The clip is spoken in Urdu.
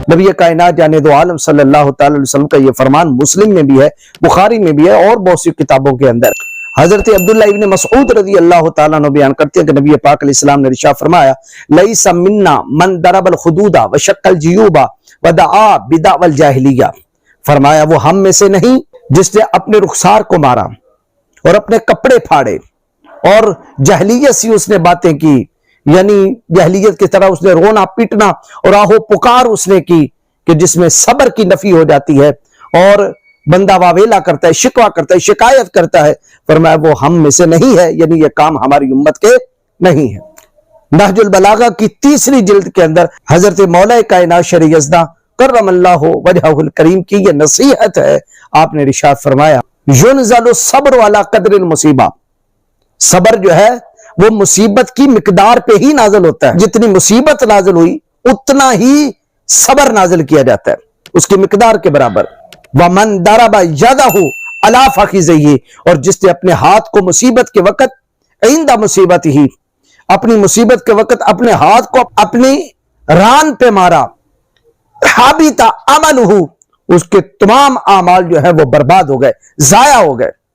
نبی کائنات جانے دو عالم صلی اللہ تعالی علیہ وسلم کا یہ فرمان مسلم میں بھی ہے، بخاری میں بھی ہے اور بہت سی کتابوں کے اندر۔ حضرت عبداللہ ابن مسعود رضی اللہ تعالیٰ عنہ بیان کرتے ہیں کہ نبی پاک علیہ السلام نے ارشاد فرمایا لیس منا من ضرب الخدود وشق الجیوب ودعا بدعوى الجاہلیہ، فرمایا وہ ہم میں سے نہیں جس نے اپنے رخسار کو مارا اور اپنے کپڑے پھاڑے اور جاہلیت سی اس نے باتیں کی، یعنی جاہلیت کی طرح اس نے رونا پیٹنا اور آہو پکار اس نے کی کہ جس میں صبر کی نفی ہو جاتی ہے اور بندہ واویلا کرتا ہے، شکوہ کرتا ہے، شکایت کرتا ہے، فرمایا وہ ہم میں سے نہیں ہے، یعنی یہ کام ہماری امت کے نہیں ہے۔ نہج البلاغہ کی 3 جلد کے اندر حضرت مولا کائنات شرع یزداں کرم اللہ وجہہ الکریم کی یہ نصیحت ہے۔ آپ نے ارشاد فرمایا ينزل الصبر على قدر المصیبہ، صبر جو ہے وہ مصیبت کی مقدار پہ ہی نازل ہوتا ہے، جتنی مصیبت نازل ہوئی اتنا ہی صبر نازل کیا جاتا ہے، اس کی مقدار کے برابر۔ وَمَنْ دَرَبَ يَدَهُ عَلَى فَخِذَيْهِ، اور جس نے اپنے ہاتھ کو مصیبت کے وقت عند مصیبت ہی، اپنی مصیبت کے وقت اپنے ہاتھ کو اپنی ران پہ مارا، حَبِطَ عَمَلُهُ، اس کے تمام اعمال جو ہے وہ برباد ہو گئے، ضائع ہو گئے۔